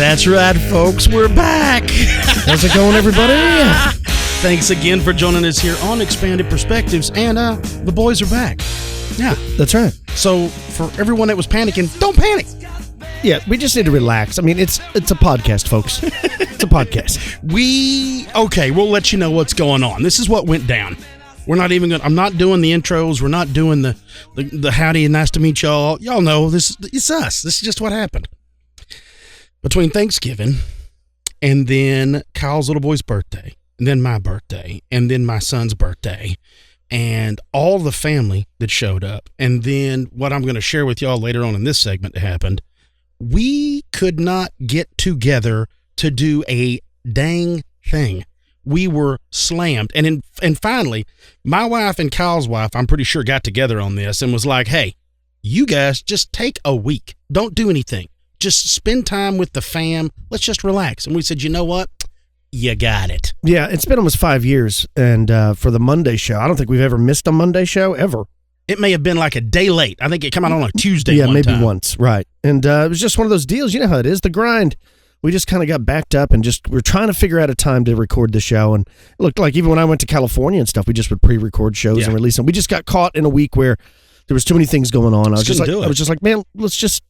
That's right, folks. We're back. How's it going, everybody? Thanks again for joining us here on Expanded Perspectives, and the boys are back. Yeah, That's right. so for everyone that was panicking, don't panic. Yeah, we just need to relax. I mean, it's a podcast, folks. It's a podcast. We'll let you know what's going on. This is what went down. We're not even I'm not doing the intros. We're not doing the howdy and nice to meet y'all. Y'all know this. It's us. This is just what happened. Between Thanksgiving and then Kyle's little boy's birthday, and then my birthday, and then my son's birthday, and all the family that showed up, and then what I'm going to share with y'all later on in this segment happened, we could not get together to do a dang thing. We were slammed. And finally, my wife and Kyle's wife, I'm pretty sure, got together on this and was like, hey, you guys just take a week. Don't do anything. Just spend time with the fam. Let's just relax. And we said, you know what? You got it. Yeah, it's been almost 5 years, and for the Monday show, I don't think we've ever missed a Monday show, ever. It may have been like a day late. I think it came out on a Tuesday Yeah, one maybe time. once, right. And it was just one of those deals. You know how it is, the grind. We just kind of got backed up and we're trying to figure out a time to record the show. And it looked like even when I went to California and stuff, we just would pre-record shows and release them. We just got caught in a week where there was too many things going on. I was just like, man, let's just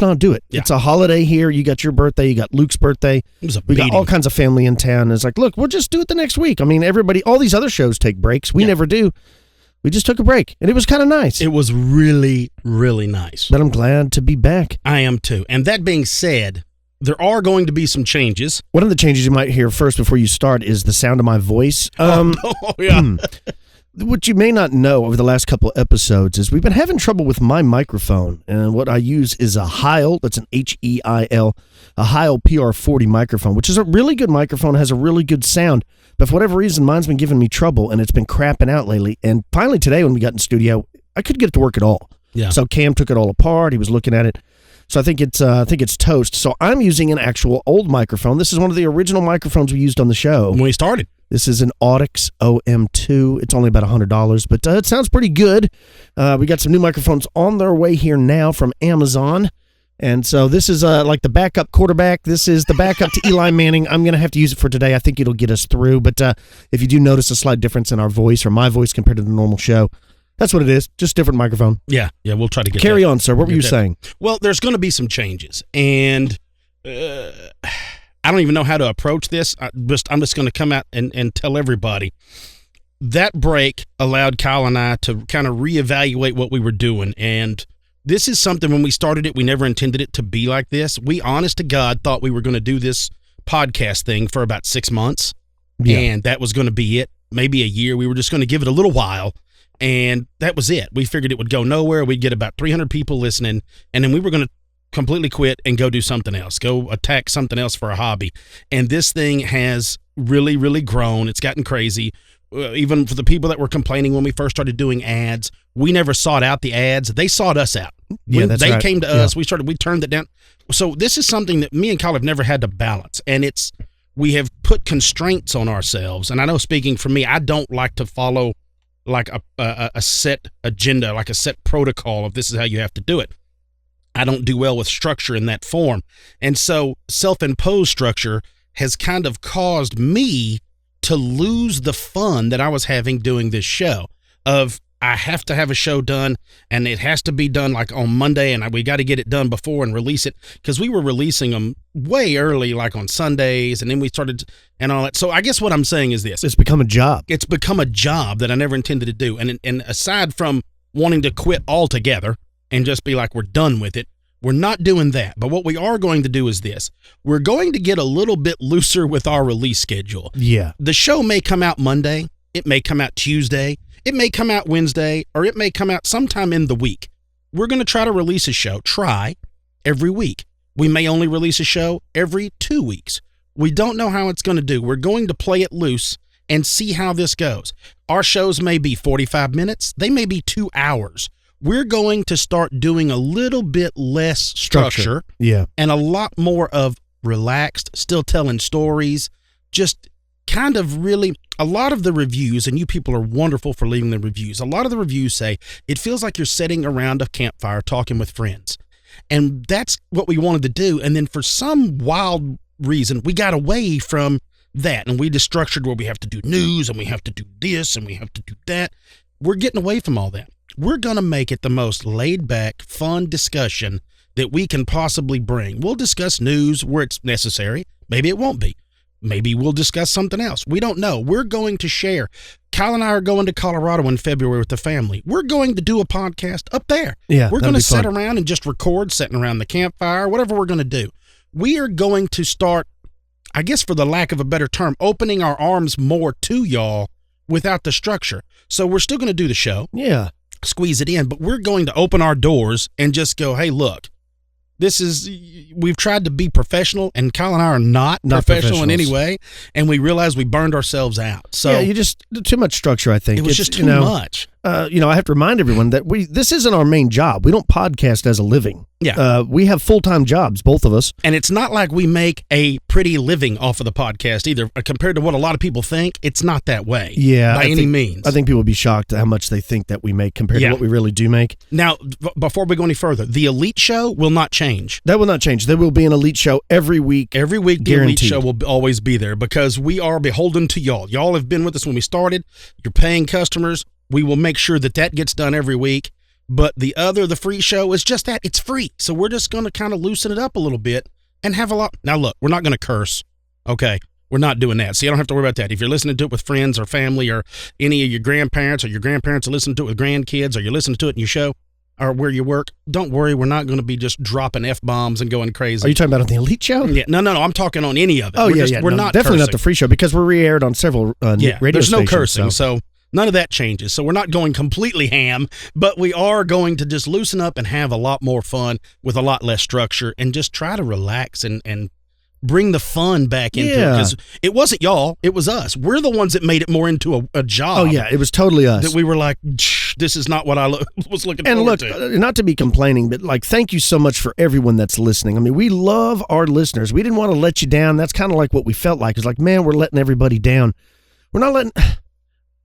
not do it. Yeah. It's a holiday here. You got your birthday. You got Luke's birthday. We got all kinds of family in town. And it's like, look, we'll just do it the next week. I mean, all these other shows take breaks. We never do. We just took a break, and it was kind of nice. It was really, really nice. But I'm glad to be back. I am too. And that being said, there are going to be some changes. One of the changes you might hear first before you start is the sound of my voice. What you may not know over the last couple of episodes is we've been having trouble with my microphone, and what I use is a Heil. That's an H-E-I-L, a Heil PR40 microphone, which is a really good microphone, has a really good sound, but for whatever reason, mine's been giving me trouble, and it's been crapping out lately, and finally today when we got in studio, I couldn't get it to work at all. Yeah. So Cam took it all apart. He was looking at it. So I think it's toast. So I'm using an actual old microphone. This is one of the original microphones we used on the show when we started. This is an Audix OM2. It's only about $100, but it sounds pretty good. We got some new microphones on their way here now from Amazon. And so this is like the backup quarterback. This is the backup to Eli Manning. I'm going to have to use it for today. I think it'll get us through. But if you do notice a slight difference in our voice or my voice compared to the normal show, that's what it is. Just different microphone. Yeah, we'll try to get Carry on, sir. What were you saying? Well, there's going to be some changes, and I don't even know how to approach this. I'm just going to come out and tell everybody. That break allowed Kyle and I to kind of reevaluate what we were doing, and this is something when we started it, we never intended it to be like this. We, honest to God, thought we were going to do this podcast thing for about 6 months, and that was going to be it. Maybe a year. We were just going to give it a little while. And that was it. We figured it would go nowhere. We'd get about 300 people listening, and then we were going to completely quit and go do something else, go attack something else for a hobby. And this thing has really, really grown. It's gotten crazy. Even for the people that were complaining when we first started doing ads, we never sought out the ads. They sought us out. When they came to us, we turned it down. So this is something that me and Kyle have never had to balance, and we have put constraints on ourselves. And I know, speaking for me, I don't like to follow like a set agenda, like a set protocol of this is how you have to do it. I don't do well with structure in that form. And so self-imposed structure has kind of caused me to lose the fun that I was having doing this show of I have to have a show done, and it has to be done like on Monday, and we got to get it done before and release it, because we were releasing them way early, like on Sundays, and then we started and all that. So I guess what I'm saying is this. It's become a job. It's become a job that I never intended to do. And aside from wanting to quit altogether and just be like, we're done with it, we're not doing that. But what we are going to do is this. We're going to get a little bit looser with our release schedule. Yeah. The show may come out Monday. It may come out Tuesday. It may come out Wednesday, or it may come out sometime in the week. We're going to try to release a show, every week. We may only release a show every 2 weeks. We don't know how it's going to do. We're going to play it loose and see how this goes. Our shows may be 45 minutes. They may be 2 hours. We're going to start doing a little bit less structure. And a lot more of relaxed, still telling stories, just kind of really, a lot of the reviews, and you people are wonderful for leaving the reviews, a lot of the reviews say, it feels like you're sitting around a campfire talking with friends. And that's what we wanted to do. And then for some wild reason, we got away from that. And we just structured where we have to do news and we have to do this and we have to do that. We're getting away from all that. We're going to make it the most laid back, fun discussion that we can possibly bring. We'll discuss news where it's necessary. Maybe it won't be. Maybe we'll discuss something else. We don't know. We're going to share. Kyle and I are going to Colorado in February with the family. We're going to do a podcast up there. Yeah, we're going to sit around and just record, sitting around the campfire, whatever we're going to do. We are going to start, I guess for the lack of a better term, opening our arms more to y'all without the structure. So we're still going to do the show. Yeah. Squeeze it in, but we're going to open our doors and just go, hey, look. We've tried to be professional, and Kyle and I are not professional in any way, and we realized we burned ourselves out. So yeah, you just too much structure. I think it was just too much. I have to remind everyone that this isn't our main job. We don't podcast as a living. Yeah, we have full-time jobs, both of us, and it's not like we make a pretty living off of the podcast either. Compared to what a lot of people think, it's not that way. Yeah, by any means. I think people would be shocked at how much they think that we make compared to what we really do make. Now, before we go any further, the Elite Show will not change. That will not change. There will be an Elite Show every week. Every week, the guaranteed. Elite Show will always be there because we are beholden to y'all. Y'all have been with us when we started. You're paying customers. We will make sure that gets done every week. But the free show is just that. It's free. So we're just going to kind of loosen it up a little bit and have a lot. Now, look, we're not going to curse. Okay. We're not doing that. So you don't have to worry about that. If you're listening to it with friends or family or any of your grandparents or your grandparents are listening to it with grandkids or you're listening to it in your show or where you work, don't worry. We're not going to be just dropping F-bombs and going crazy. Are you talking about on the Elite Show? Yeah. No. I'm talking on any of it. Oh, We're not definitely cursing. not the free show because we're re-aired on several radio there's no stations, cursing. So none of that changes. So we're not going completely ham, but we are going to just loosen up and have a lot more fun with a lot less structure and just try to relax and bring the fun back into it. Because it wasn't y'all, it was us. We're the ones that made it more into a job. Oh, yeah, it was totally us. That we were like, this is not what I was looking forward to. And look, not to be complaining, but thank you so much for everyone that's listening. I mean, we love our listeners. We didn't want to let you down. That's kind of like what we felt like. It's like, man, we're letting everybody down. We're not letting...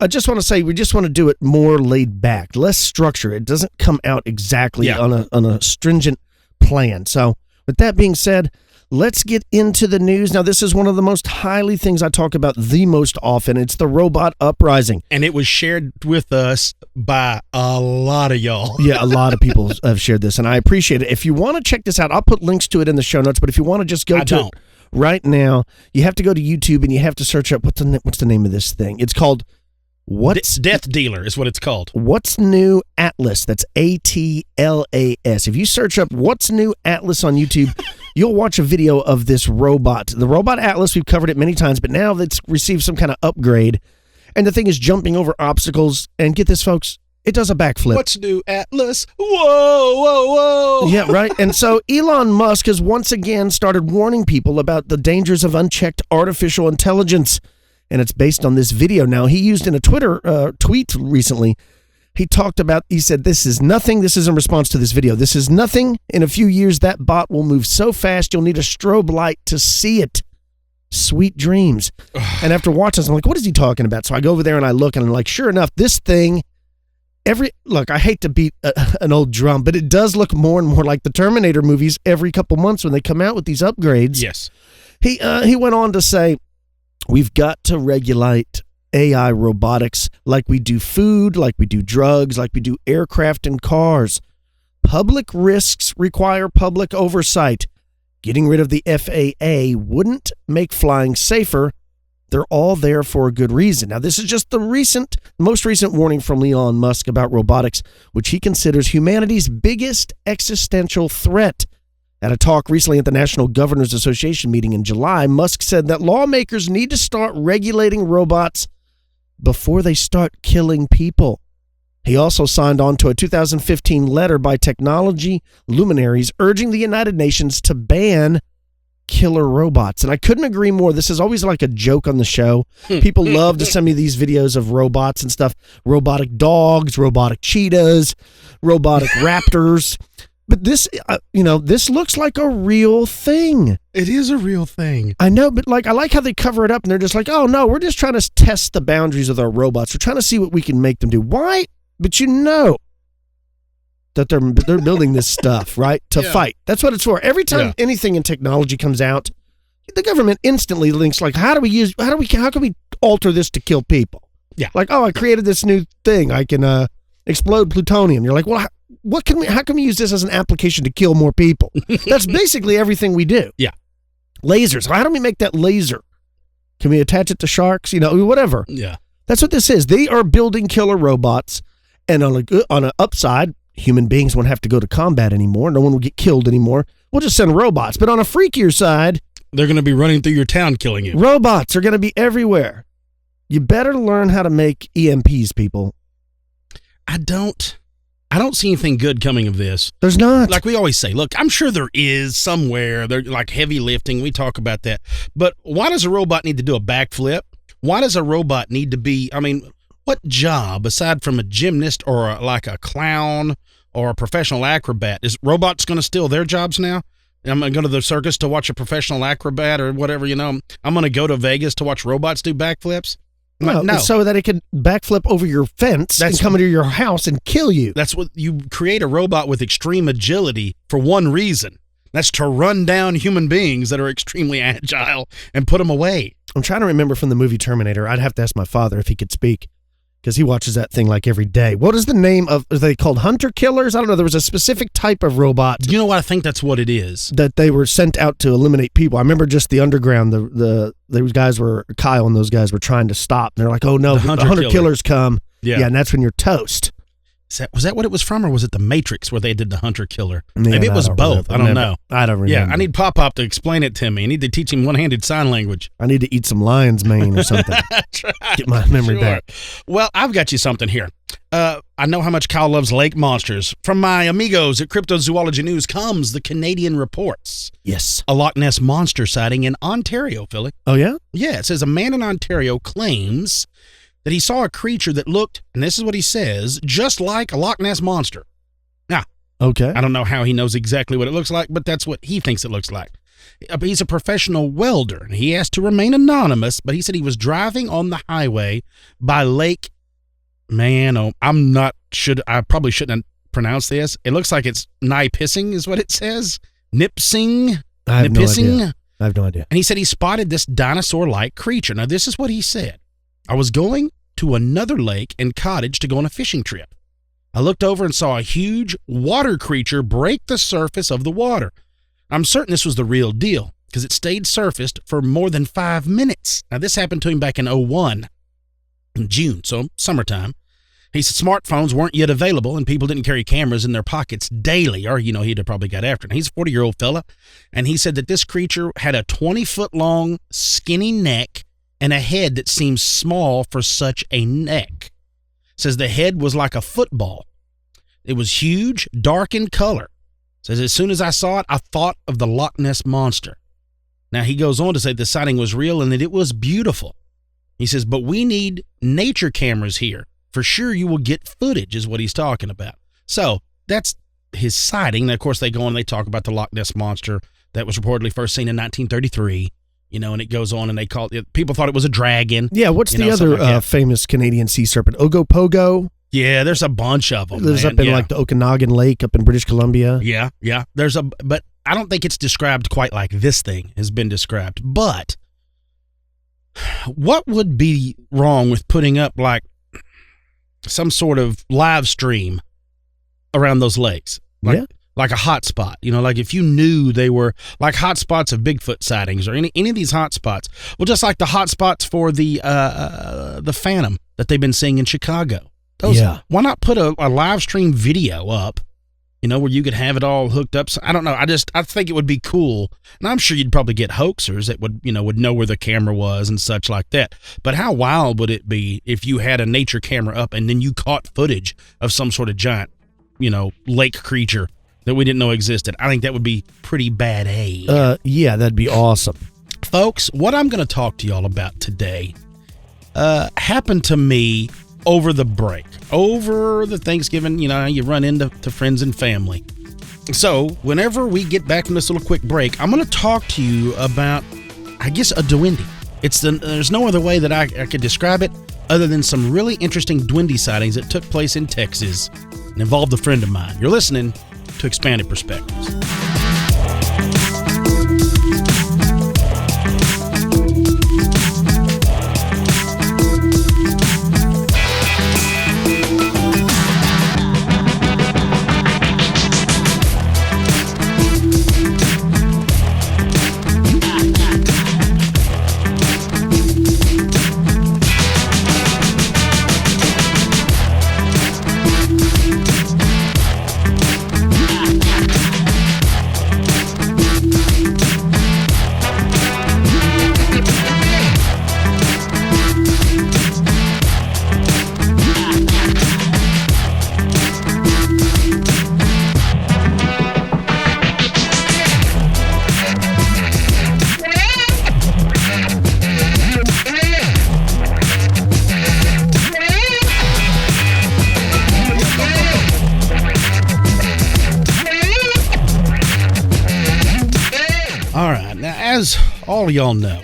I just want to say we just want to do it more laid back, less structure. It doesn't come out exactly on a stringent plan. So with that being said, let's get into the news. Now, this is one of the most highly things I talk about the most often. It's the robot uprising. And it was shared with us by a lot of y'all. Yeah, a lot of people have shared this, and I appreciate it. If you want to check this out, I'll put links to it in the show notes, but if you want to just go to it right now, you have to go to YouTube and you have to search up, what's the name of this thing? It's called... Death Dealer is what it's called. What's New Atlas? That's ATLAS. If you search up What's New Atlas on YouTube, you'll watch a video of this robot. The robot Atlas, we've covered it many times, but now it's received some kind of upgrade. And the thing is jumping over obstacles. And get this, folks, it does a backflip. What's New Atlas? Whoa, whoa, whoa. Yeah, right. And so Elon Musk has once again started warning people about the dangers of unchecked artificial intelligence. And it's based on this video. Now, he used in a Twitter tweet recently, he said, this is nothing. This is in response to this video. This is nothing. In a few years, that bot will move so fast, you'll need a strobe light to see it. Sweet dreams. And after watching this, I'm like, what is he talking about? So I go over there and I look and I'm like, sure enough, this thing, look, I hate to beat an old drum, but it does look more and more like the Terminator movies every couple months when they come out with these upgrades. Yes. He went on to say, we've got to regulate AI robotics like we do food, like we do drugs, like we do aircraft and cars. Public risks require public oversight. Getting rid of the FAA wouldn't make flying safer. They're all there for a good reason. Now, this is just the most recent warning from Elon Musk about robotics, which he considers humanity's biggest existential threat. At a talk recently at the National Governors Association meeting in July, Musk said that lawmakers need to start regulating robots before they start killing people. He also signed on to a 2015 letter by technology luminaries urging the United Nations to ban killer robots. And I couldn't agree more. This is always like a joke on the show. People love to send me these videos of robots and stuff. Robotic dogs, robotic cheetahs, robotic raptors. But this, this looks like a real thing. It is a real thing. I know, but I like how they cover it up and they're just like, oh no, we're just trying to test the boundaries of our robots. We're trying to see what we can make them do. Why? But that they're building this stuff, right, to fight. That's what it's for. Every time anything in technology comes out, the government instantly links like, how can we alter this to kill people? Yeah. Like, oh, I created this new thing. I can explode plutonium. You're like, well, how can we use this as an application to kill more people? That's basically everything we do. Yeah. Lasers. How do we make that laser? Can we attach it to sharks? Whatever. Yeah. That's what this is. They are building killer robots, and on an upside, human beings won't have to go to combat anymore. No one will get killed anymore. We'll just send robots. But on a freakier side, they're going to be running through your town killing you. Robots are going to be everywhere. You better learn how to make EMPs, people. I don't see anything good coming of this. There's not. Like we always say, look, I'm sure there is somewhere. They're like heavy lifting. We talk about that. But why does a robot need to do a backflip? Why does a robot need to be, what job, aside from a gymnast or like a clown or a professional acrobat, is robots going to steal their jobs now? I'm going to go to the circus to watch a professional acrobat or whatever, I'm going to go to Vegas to watch robots do backflips? No. So that it can backflip over your fence and come into your house and kill you. That's what you create a robot with extreme agility for one reason. That's to run down human beings that are extremely agile and put them away. I'm trying to remember from the movie Terminator. I'd have to ask my father if he could speak, because he watches that thing like every day. What is the name of, are they called hunter killers? I don't know. There was a specific type of robot. You know what? I think that's what it is. That they were sent out to eliminate people. I remember just the underground, those guys were, Kyle and those guys were trying to stop. And they're like, oh no, the hunter killers come. Yeah, and that's when you're toast. Was that what it was from, or was it The Matrix where they did the hunter killer? Maybe it was both. I don't know. I don't remember. Yeah, I need Pop-Pop to explain it to me. I need to teach him one-handed sign language. I need to eat some lion's mane or something. That's right. Get my memory back. Well, I've got you something here. I know how much Kyle loves lake monsters. From my amigos at Cryptozoology News comes the Canadian reports. Yes. A Loch Ness monster sighting in Ontario, Philly. Oh, yeah? Yeah, it says a man in Ontario claims that he saw a creature that looked, and this is what he says, just like a Loch Ness monster. Now, okay. I don't know how he knows exactly what it looks like, but that's what he thinks it looks like. He's a professional welder, and he asked to remain anonymous, but he said he was driving on the highway by Lake, I probably shouldn't pronounce this. It looks like it's Nipissing is what it says. Nipissing? I have no idea. I have no idea. And he said he spotted this dinosaur-like creature. Now, this is what he said. I was going to another lake and cottage to go on a fishing trip. I looked over and saw a huge water creature break the surface of the water. I'm certain this was the real deal because it stayed surfaced for more than 5 minutes. Now, this happened to him back in 2001, in June, so summertime. He said smartphones weren't yet available and people didn't carry cameras in their pockets daily, or, he'd have probably got after it. He's a 40-year-old fella, and he said that this creature had a 20-foot-long, skinny neck and a head that seems small for such a neck. Says the head was like a football. It was huge, dark in color. Says as soon as I saw it, I thought of the Loch Ness Monster. Now he goes on to say the sighting was real and that it was beautiful. He says, but we need nature cameras here. For sure you will get footage is what he's talking about. So that's his sighting. And of course they go on and they talk about the Loch Ness Monster that was reportedly first seen in 1933. And it goes on, and they call it. People thought it was a dragon. Yeah, what's the other famous Canadian sea serpent? Ogopogo? Yeah, there's a bunch of them. There's up in like the Okanagan Lake up in British Columbia. Yeah. But I don't think it's described quite like this thing has been described. But what would be wrong with putting up like some sort of live stream around those lakes? Like a hot spot, like if you knew they were like hot spots of Bigfoot sightings or any of these hot spots. Well, just like the hot spots for the Phantom that they've been seeing in Chicago. Why not put a live stream video up, where you could have it all hooked up? So, I don't know. I think it would be cool. And I'm sure you'd probably get hoaxers that would know where the camera was and such like that. But how wild would it be if you had a nature camera up and then you caught footage of some sort of giant, lake creature that we didn't know existed? I think that would be pretty bad. Yeah, that'd be awesome. Folks, what I'm going to talk to y'all about today happened to me over the break, over the Thanksgiving, you run into friends and family. So whenever we get back from this little quick break, I'm going to talk to you about, I guess, a duende. There's no other way that I could describe it other than some really interesting duende sightings that took place in Texas and involved a friend of mine. You're listening to Expanded Perspectives. As all of y'all know,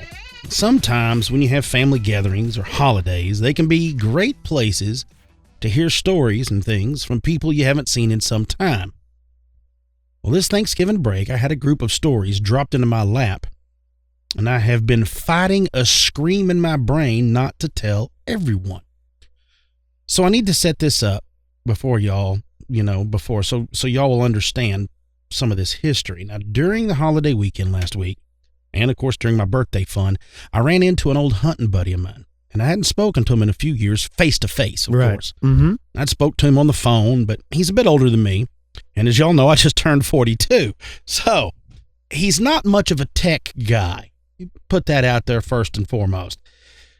sometimes when you have family gatherings or holidays, they can be great places to hear stories and things from people you haven't seen in some time. Well, this Thanksgiving break, I had a group of stories dropped into my lap, and I have been fighting a scream in my brain not to tell everyone. So I need to set this up before y'all, so y'all will understand some of this history. Now, during the holiday weekend last week, and of course during my birthday fun, I ran into an old hunting buddy of mine, and I hadn't spoken to him in a few years face to face, of course. Mm-hmm. I'd spoke to him on the phone, but he's a bit older than me, and as y'all know, I just turned 42, so he's not much of a tech guy. Put that out there first and foremost.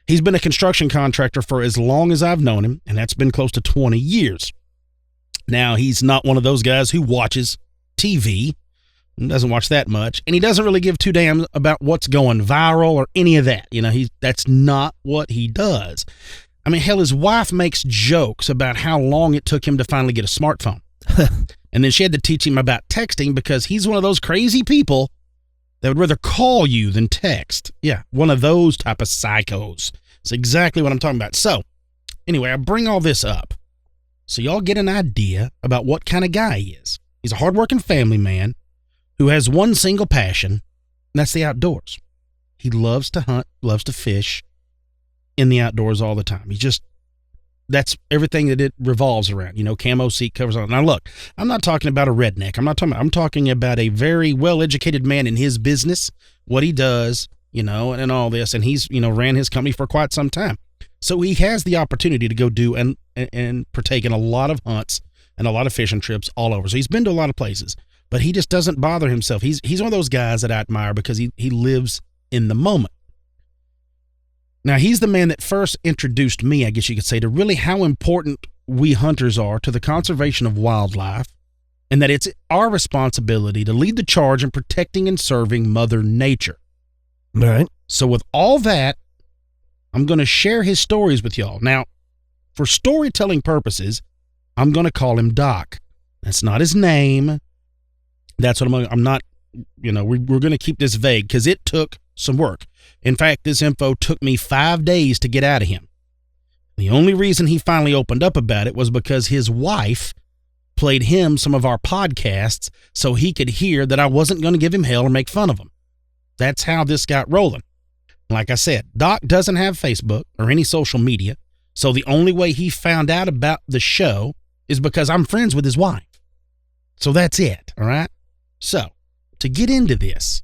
He's been a construction contractor for as long as I've known him, and that's been close to 20 years. Now, he's not one of those guys who watches TV, doesn't watch that much, and he doesn't really give two damn about what's going viral or any of that. That's not what he does. I mean, hell, his wife makes jokes about how long it took him to finally get a smartphone. And then she had to teach him about texting because he's one of those crazy people that would rather call you than text. Yeah, one of those type of psychos. It's exactly what I'm talking about. So, anyway, I bring all this up so y'all get an idea about what kind of guy he is. He's a hardworking family man who has one single passion, and that's the outdoors. He loves to hunt, loves to fish in the outdoors all the time. That's everything that it revolves around. Camo seat covers on. Now look, I'm not talking about a redneck. I'm talking about a very well-educated man in his business, what he does, and all this. And he's, ran his company for quite some time. So he has the opportunity to go do and partake in a lot of hunts and a lot of fishing trips all over. So he's been to a lot of places. But he just doesn't bother himself. He's one of those guys that I admire because he lives in the moment. Now, he's the man that first introduced me, I guess you could say, to really how important we hunters are to the conservation of wildlife, and that it's our responsibility to lead the charge in protecting and serving Mother Nature. All right. So with all that, I'm going to share his stories with y'all. Now, for storytelling purposes, I'm going to call him Doc. That's not his name. That's what I'm not, we're going to keep this vague because it took some work. In fact, this info took me 5 days to get out of him. The only reason he finally opened up about it was because his wife played him some of our podcasts so he could hear that I wasn't going to give him hell or make fun of him. That's how this got rolling. Like I said, Doc doesn't have Facebook or any social media, so the only way he found out about the show is because I'm friends with his wife. So that's it, all right? So, to get into this,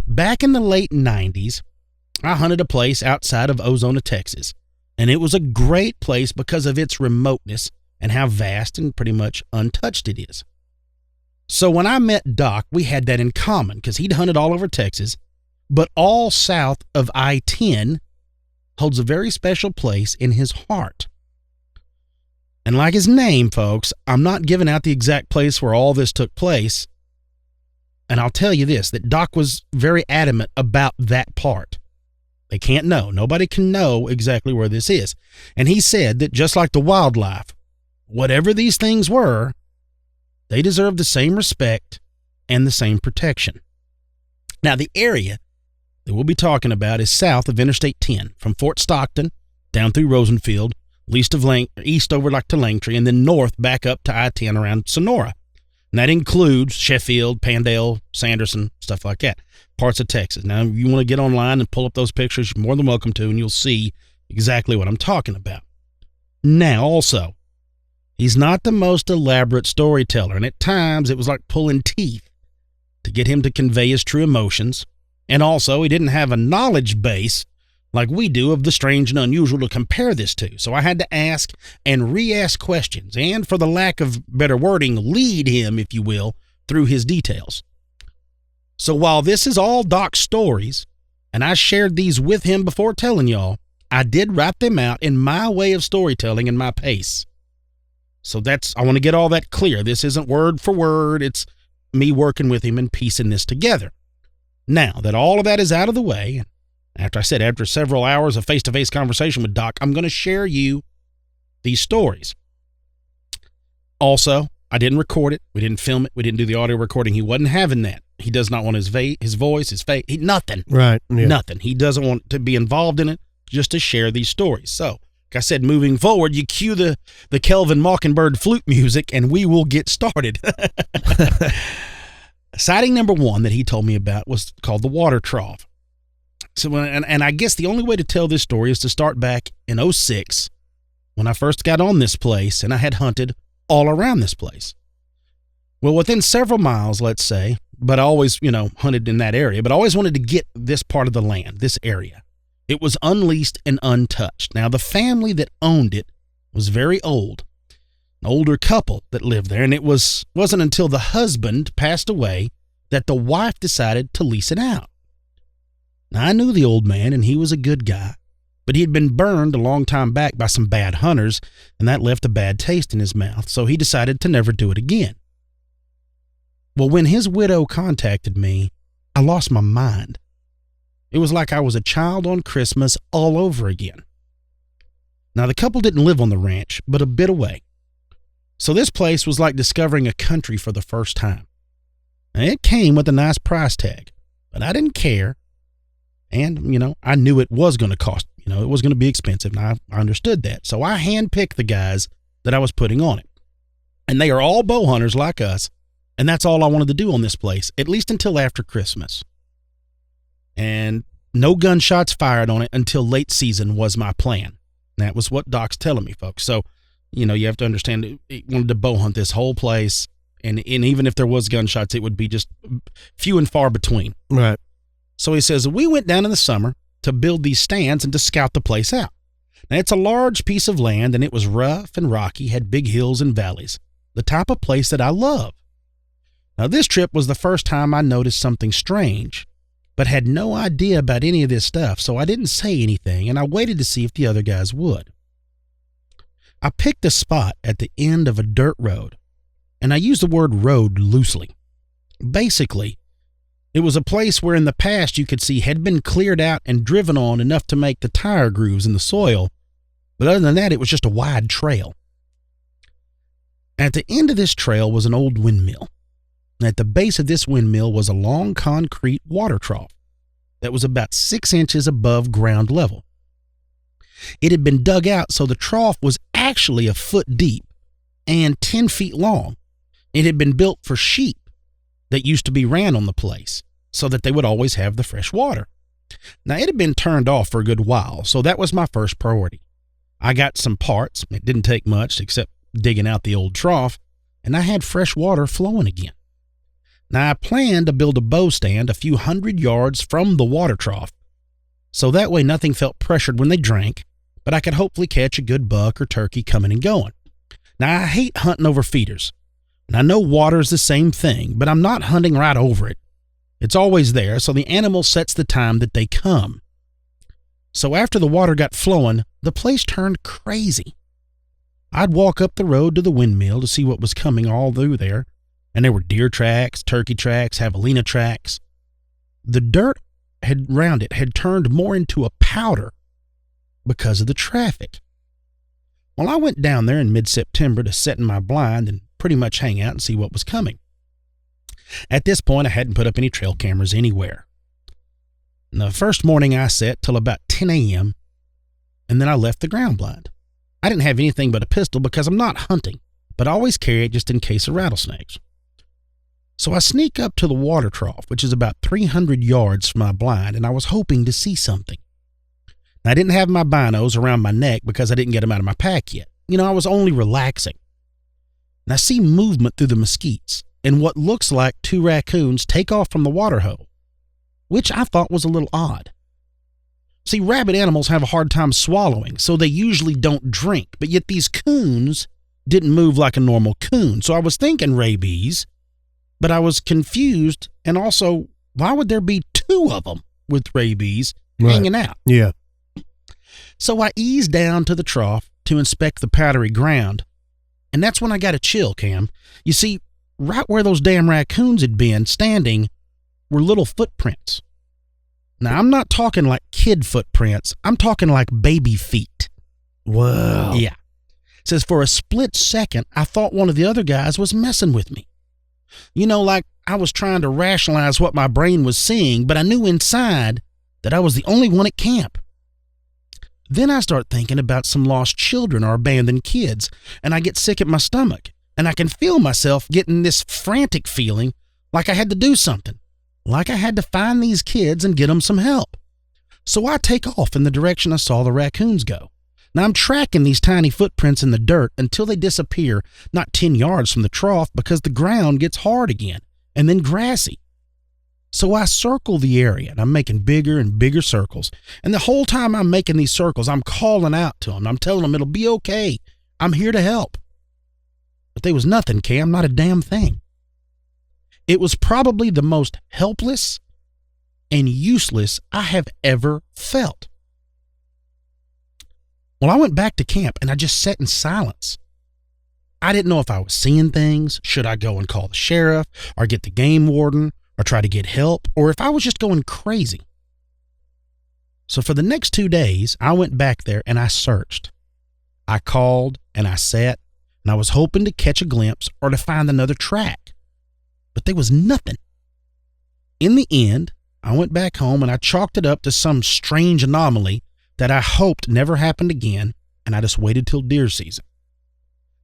back in the late 90s, I hunted a place outside of Ozona, Texas, and it was a great place because of its remoteness and how vast and pretty much untouched it is. So when I met Doc, we had that in common because he'd hunted all over Texas, but all south of I-10 holds a very special place in his heart. And like his name, folks, I'm not giving out the exact place where all this took place. And I'll tell you this, that Doc was very adamant about that part. They can't know. Nobody can know exactly where this is. And he said that just like the wildlife, whatever these things were, they deserve the same respect and the same protection. Now, the area that we'll be talking about is south of Interstate 10, from Fort Stockton down through Rosenfield, east over like to Langtree, and then north back up to I-10 around Sonora. And that includes Sheffield, Pandale, Sanderson, stuff like that, parts of Texas. Now, if you want to get online and pull up those pictures, you're more than welcome to, and you'll see exactly what I'm talking about. Now, also, he's not the most elaborate storyteller, and at times it was like pulling teeth to get him to convey his true emotions. And also, he didn't have a knowledge base like we do of the strange and unusual to compare this to. So I had to ask and re-ask questions, and for the lack of better wording, lead him, if you will, through his details. So while this is all Doc's stories, and I shared these with him before telling y'all, I did write them out in my way of storytelling and my pace. So I want to get all that clear. This isn't word for word. It's me working with him and piecing this together. Now that all of that is out of the way, after several hours of face-to-face conversation with Doc, I'm going to share you these stories. Also, I didn't record it. We didn't film it. We didn't do the audio recording. He wasn't having that. He does not want his voice, his face, nothing. Right. Yeah. Nothing. He doesn't want to be involved in it, just to share these stories. So, like I said, moving forward, you cue the Kelvin Mockingbird flute music, and we will get started. Sighting number 1 that he told me about was called the water trough. So, and I guess the only way to tell this story is to start back in 2006 when I first got on this place and I had hunted all around this place. Well, within several miles, let's say, but I always, hunted in that area, but I always wanted to get this part of the land, this area. It was unleased and untouched. Now, the family that owned it was very old, an older couple that lived there, and it wasn't until the husband passed away that the wife decided to lease it out. Now, I knew the old man, and he was a good guy, but he had been burned a long time back by some bad hunters, and that left a bad taste in his mouth, so he decided to never do it again. Well, when his widow contacted me, I lost my mind. It was like I was a child on Christmas all over again. Now, the couple didn't live on the ranch, but a bit away. So this place was like discovering a country for the first time. Now, it came with a nice price tag, but I didn't care. And, I knew it was going to cost, it was going to be expensive, and I understood that. So I handpicked the guys that I was putting on it. And they are all bow hunters like us, and that's all I wanted to do on this place, at least until after Christmas. And no gunshots fired on it until late season was my plan. That was what Doc's telling me, folks. So, you have to understand, he wanted to bow hunt this whole place, and even if there was gunshots, it would be just few and far between. Right. So he says, we went down in the summer to build these stands and to scout the place out. Now, it's a large piece of land, and it was rough and rocky, had big hills and valleys, the type of place that I love. Now, this trip was the first time I noticed something strange, but had no idea about any of this stuff, so I didn't say anything, and I waited to see if the other guys would. I picked a spot at the end of a dirt road, and I use the word road loosely. Basically, it was a place where in the past you could see had been cleared out and driven on enough to make the tire grooves in the soil, but other than that, it was just a wide trail. At the end of this trail was an old windmill. At the base of this windmill was a long concrete water trough that was about 6 inches above ground level. It had been dug out so the trough was actually a foot deep and 10 feet long. It had been built for sheep that used to be ran on the place so that they would always have the fresh water. Now, it had been turned off for a good while, so that was my first priority. I got some parts. It didn't take much except digging out the old trough, and I had fresh water flowing again. Now, I planned to build a bow stand a few 100 yards from the water trough, so that way nothing felt pressured when they drank, but I could hopefully catch a good buck or turkey coming and going. Now, I hate hunting over feeders, and I know water is the same thing, but I'm not hunting right over it. It's always there, so the animal sets the time that they come. So after the water got flowing, the place turned crazy. I'd walk up the road to the windmill to see what was coming all through there, and there were deer tracks, turkey tracks, javelina tracks. The dirt around it had turned more into a powder because of the traffic. Well, I went down there in mid-September to set in my blind and pretty much hang out and see what was coming. At this point, I hadn't put up any trail cameras anywhere. And the first morning I set till about 10 a.m., and then I left the ground blind. I didn't have anything but a pistol because I'm not hunting, but I always carry it just in case of rattlesnakes. So I sneak up to the water trough, which is about 300 yards from my blind, and I was hoping to see something. I didn't have my binos around my neck because I didn't get them out of my pack yet. I was only relaxing. And I see movement through the mesquites, and what looks like 2 raccoons take off from the water hole, which I thought was a little odd. See, rabid animals have a hard time swallowing, so they usually don't drink, but yet these coons didn't move like a normal coon. So I was thinking rabies, but I was confused, and also, why would there be 2 of them with rabies hanging out? Yeah. So I eased down to the trough to inspect the powdery ground, and that's when I got a chill, Cam. You see, right where those damn raccoons had been standing were little footprints. Now, I'm not talking like kid footprints. I'm talking like baby feet. Wow. Yeah. It says, for a split second, I thought one of the other guys was messing with me. Like I was trying to rationalize what my brain was seeing, but I knew inside that I was the only one at camp. Then I start thinking about some lost children or abandoned kids, and I get sick at my stomach, and I can feel myself getting this frantic feeling like I had to do something, like I had to find these kids and get them some help. So I take off in the direction I saw the raccoons go. Now I'm tracking these tiny footprints in the dirt until they disappear not 10 yards from the trough because the ground gets hard again and then grassy. So I circle the area, and I'm making bigger and bigger circles. And the whole time I'm making these circles, I'm calling out to them. I'm telling them it'll be okay. I'm here to help. But there was nothing, Cam, not a damn thing. It was probably the most helpless and useless I have ever felt. Well, I went back to camp, and I just sat in silence. I didn't know if I was seeing things. Should I go and call the sheriff or get the game warden? Or try to get help, or if I was just going crazy. So for the next 2 days, I went back there and I searched. I called and I sat, and I was hoping to catch a glimpse or to find another track. But there was nothing. In the end, I went back home and I chalked it up to some strange anomaly that I hoped never happened again, and I just waited till deer season.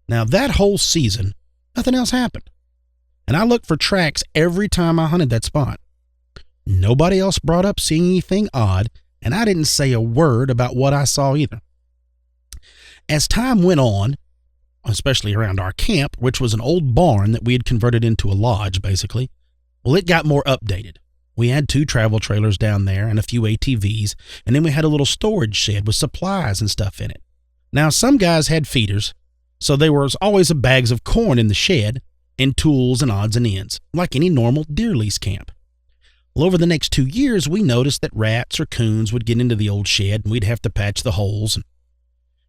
Now that whole season, nothing else happened. And I looked for tracks every time I hunted that spot. Nobody else brought up seeing anything odd, and I didn't say a word about what I saw either. As time went on, especially around our camp, which was an old barn that we had converted into a lodge, basically, well, it got more updated. We had 2 travel trailers down there and a few ATVs, and then we had a little storage shed with supplies and stuff in it. Now, some guys had feeders, so there was always a bags of corn in the shed, and tools and odds and ends, like any normal deer lease camp. Well, over the next 2 years, we noticed that rats or coons would get into the old shed, and we'd have to patch the holes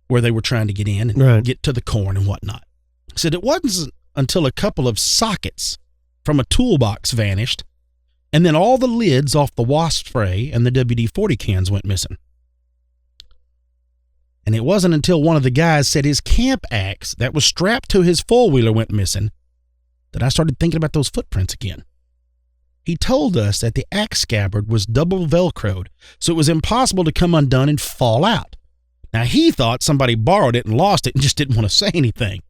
where they were trying to get in and get to the corn and whatnot. Said it wasn't until a couple of sockets from a toolbox vanished, and then all the lids off the wasp spray and the WD-40 cans went missing. And it wasn't until one of the guys said his camp axe that was strapped to his four-wheeler went missing that I started thinking about those footprints again. He told us that the axe scabbard was double velcroed, so it was impossible to come undone and fall out. Now, he thought somebody borrowed it and lost it and just didn't want to say anything.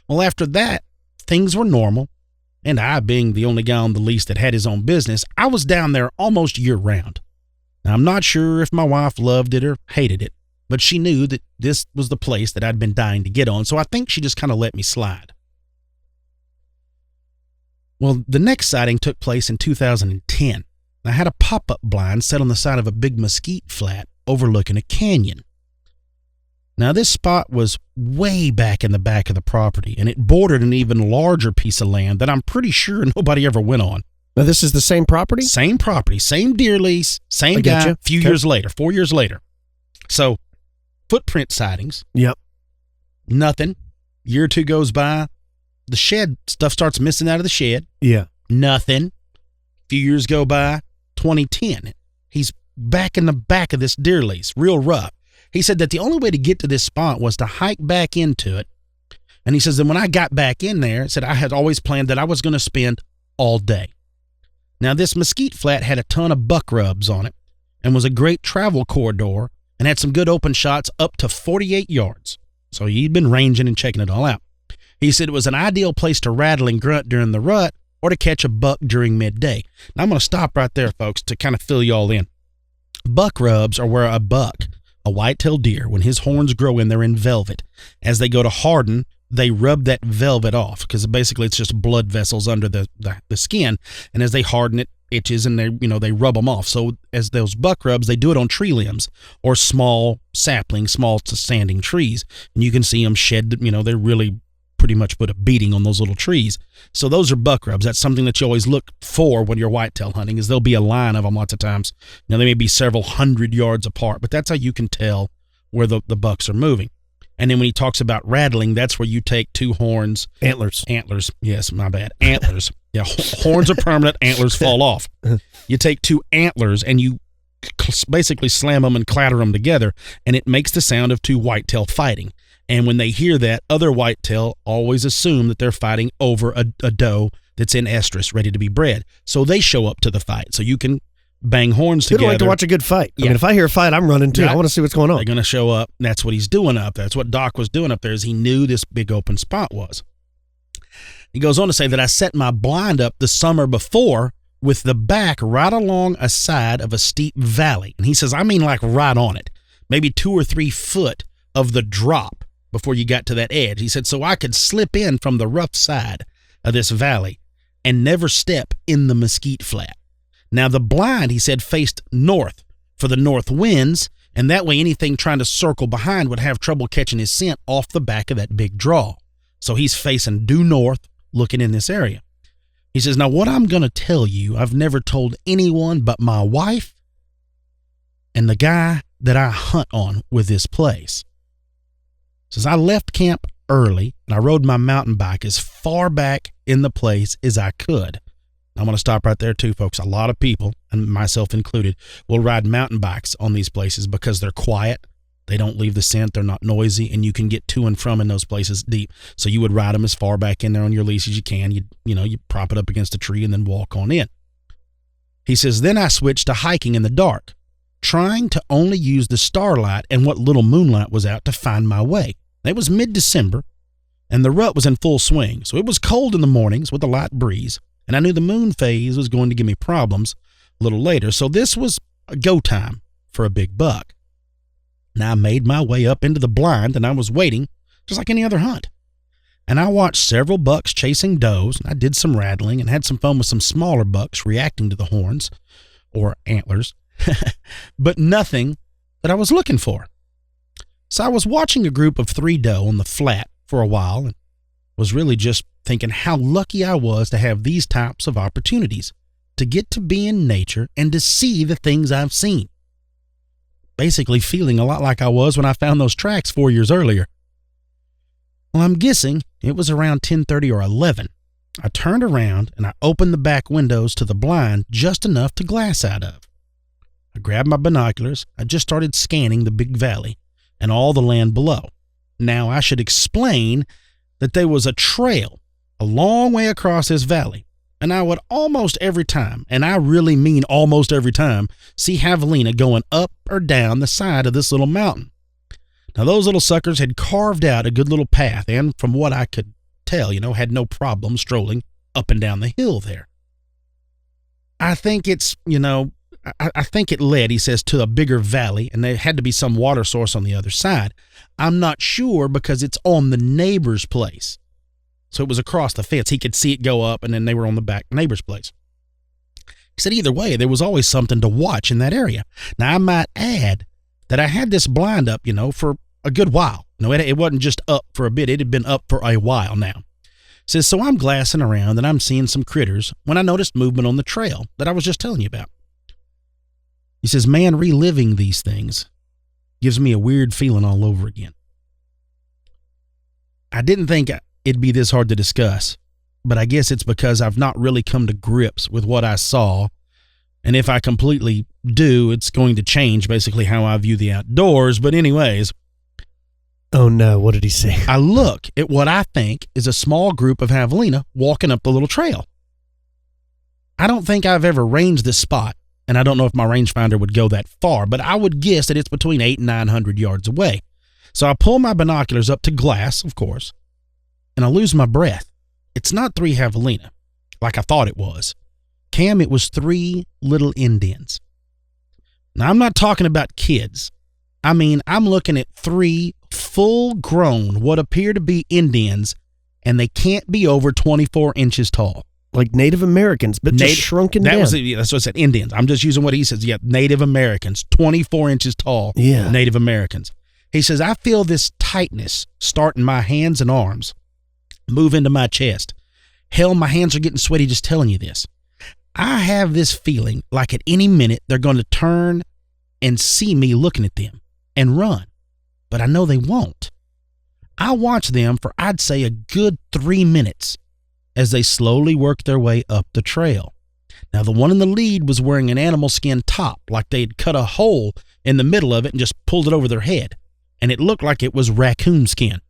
Well, after that, things were normal, and I, being the only guy on the lease that had his own business, I was down there almost year-round. Now, I'm not sure if my wife loved it or hated it, but she knew that this was the place that I'd been dying to get on, so I think she just kind of let me slide. Well, the next sighting took place in 2010. I had a pop-up blind set on the side of a big mesquite flat overlooking a canyon. Now, this spot was way back in the back of the property, and it bordered an even larger piece of land that I'm pretty sure nobody ever went on. Now, this is the same property? Same property, same deer lease, same guy, a few years later, 4 years later. So, footprint sightings. Yep. Nothing. Year or two goes by. The shed stuff starts missing out of the shed. Yeah. Nothing. A few years go by. 2010. He's back in the back of this deer lease, real rough. He said that the only way to get to this spot was to hike back into it. And he says that when I got back in there, said I had always planned that I was going to spend all day. Now, this mesquite flat had a ton of buck rubs on it and was a great travel corridor and had some good open shots up to 48 yards. So he'd been ranging and checking it all out. He said it was an ideal place to rattle and grunt during the rut or to catch a buck during midday. Now I'm going to stop right there, folks, to kind of fill you all in. Buck rubs are where a buck, a white-tailed deer, when his horns grow in, they're in velvet. As they go to harden, they rub that velvet off because basically it's just blood vessels under the skin. And as they harden, it itches and they rub them off. So as those buck rubs, they do it on tree limbs or small saplings, small to standing trees. And you can see them shed, they really pretty much put a beating on those little trees. So those are buck rubs. That's something that you always look for when you're whitetail hunting, is there'll be a line of them lots of times. They may be several hundred yards apart, but that's how you can tell where the bucks are moving. And then when he talks about rattling, that's where you take two horns. Antlers. Yes, my bad. Antlers. Yeah, horns are permanent, antlers fall off. You take two antlers and you basically slam them and clatter them together, and it makes the sound of two whitetail fighting. And when they hear that, other whitetail always assume that they're fighting over a doe that's in estrus, ready to be bred. So they show up to the fight. So you can bang horns together. People like to watch a good fight. Yeah. I mean, if I hear a fight, I'm running too. Yeah. I want to see what's going on. They're going to show up. That's what he's doing up there. That's what Doc was doing up there, is he knew this big open spot was. He goes on to say that I set my blind up the summer before with the back right along a side of a steep valley. And he says, I mean like right on it, maybe 2 or 3 foot of the drop before you got to that edge. He said, so I could slip in from the rough side of this valley and never step in the mesquite flat. Now the blind, he said, faced north for the north winds, and that way anything trying to circle behind would have trouble catching his scent off the back of that big draw. So he's facing due north, looking in this area. He says, now what I'm going to tell you, I've never told anyone but my wife and the guy that I hunt on with this place. Says I left camp early and I rode my mountain bike as far back in the place as I could. I'm going to stop right there too, folks. A lot of people, and myself included, will ride mountain bikes on these places because they're quiet. They don't leave the scent. They're not noisy, and you can get to and from in those places deep. So you would ride them as far back in there on your leash as you can. You prop it up against a tree and then walk on in. He says, then I switched to hiking in the dark, trying to only use the starlight and what little moonlight was out to find my way. It was mid-December, and the rut was in full swing, so it was cold in the mornings with a light breeze, and I knew the moon phase was going to give me problems a little later, so this was a go time for a big buck. Now I made my way up into the blind, and I was waiting just like any other hunt. And I watched several bucks chasing does, and I did some rattling and had some fun with some smaller bucks reacting to the horns or antlers, but nothing that I was looking for. So I was watching a group of 3 doe on the flat for a while and was really just thinking how lucky I was to have these types of opportunities to get to be in nature and to see the things I've seen. Basically feeling a lot like I was when I found those tracks 4 years earlier. Well, I'm guessing it was around 10:30 or 11. I turned around and I opened the back windows to the blind just enough to glass out of. I grabbed my binoculars. I just started scanning the big valley and all the land below. Now I should explain that there was a trail a long way across this valley, and I would almost every time, and I really mean almost every time, see javelina going up or down the side of this little mountain. Now those little suckers had carved out a good little path, and from what I could tell, had no problem strolling up and down the hill there. I think it's, I think it led, he says, to a bigger valley, and there had to be some water source on the other side. I'm not sure because it's on the neighbor's place. So it was across the fence. He could see it go up, and then they were on the back neighbor's place. He said either way, there was always something to watch in that area. Now, I might add that I had this blind up, for a good while. It wasn't just up for a bit. It had been up for a while now. He says, so I'm glassing around, and I'm seeing some critters when I noticed movement on the trail that I was just telling you about. He says, man, reliving these things gives me a weird feeling all over again. I didn't think it'd be this hard to discuss, but I guess it's because I've not really come to grips with what I saw, and if I completely do, it's going to change basically how I view the outdoors. But anyways. Oh no, what did he say? I look at what I think is a small group of javelina walking up the little trail. I don't think I've ever ranged this spot, and I don't know if my rangefinder would go that far, but I would guess that it's between 800 and 900 yards away. So I pull my binoculars up to glass, of course, and I lose my breath. It's not 3 javelina, like I thought it was. Cam, it was 3 little Indians. Now, I'm not talking about kids. I mean, I'm looking at 3 full-grown, what appear to be Indians, and they can't be over 24 inches tall. Like Native Americans, but just shrunken down. That's what I said, Indians. I'm just using what he says. Yeah, Native Americans, 24 inches tall. Yeah. Native Americans. He says, I feel this tightness start in my hands and arms, move into my chest. Hell, my hands are getting sweaty just telling you this. I have this feeling like at any minute they're going to turn and see me looking at them and run, but I know they won't. I watch them for, I'd say, a good 3 minutes as they slowly work their way up the trail. Now, the one in the lead was wearing an animal skin top, like they'd cut a hole in the middle of it and just pulled it over their head, and it looked like it was raccoon skin.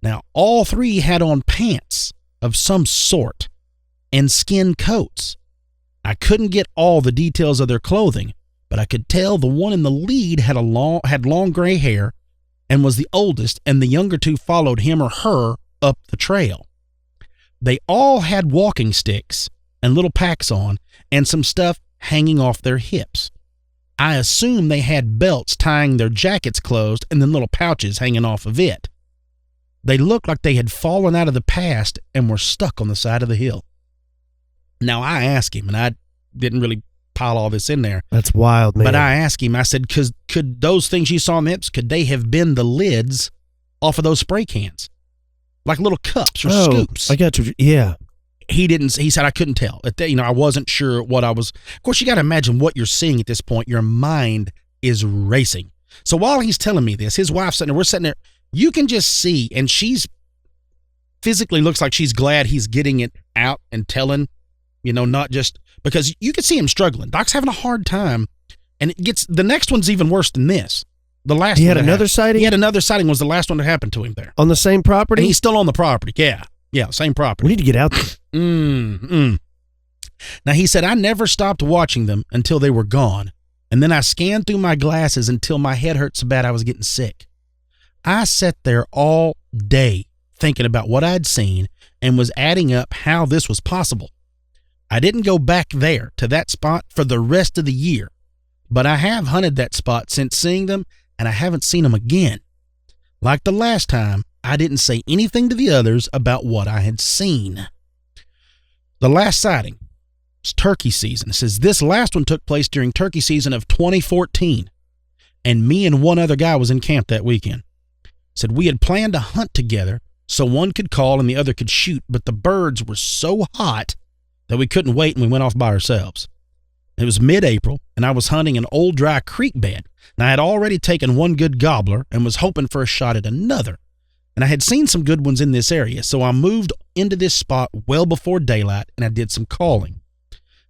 Now, all 3 had on pants of some sort and skin coats. I couldn't get all the details of their clothing, but I could tell the one in the lead had long gray hair and was the oldest, and the younger 2 followed him or her up the trail. They all had walking sticks and little packs on and some stuff hanging off their hips. I assume they had belts tying their jackets closed and then little pouches hanging off of it. They looked like they had fallen out of the past and were stuck on the side of the hill. Now, I asked him, and I didn't really pile all this in there. That's wild, man. But I asked him, I said, could those things you saw on the hips, could they have been the lids off of those spray cans? Like little cups or scoops. I got you. Yeah. He said, I couldn't tell. I wasn't sure what I was. Of course, you got to imagine what you're seeing at this point. Your mind is racing. So while he's telling me this, his wife's sitting there, we're sitting there, you can just see, and she's physically looks like she's glad he's getting it out and telling, not just, because you could see him struggling. Doc's having a hard time, and the next one's even worse than this. The last he one had another sighting? He had another sighting, was the last one that happened to him there. On the same property? And he's still on the property. Yeah, same property. We need to get out there. Now, he said, I never stopped watching them until they were gone, and then I scanned through my glasses until my head hurt so bad I was getting sick. I sat there all day thinking about what I'd seen and was adding up how this was possible. I didn't go back there to that spot for the rest of the year, but I have hunted that spot since seeing them, and I haven't seen them again. Like the last time, I didn't say anything to the others about what I had seen. The last sighting was turkey season. It says this last one took place during turkey season of 2014, and me and one other guy was in camp that weekend. It said we had planned to hunt together so one could call and the other could shoot, but the birds were so hot that we couldn't wait and we went off by ourselves. It was mid-April, and I was hunting an old dry creek bed, and I had already taken one good gobbler and was hoping for a shot at another. And I had seen some good ones in this area, so I moved into this spot well before daylight, and I did some calling.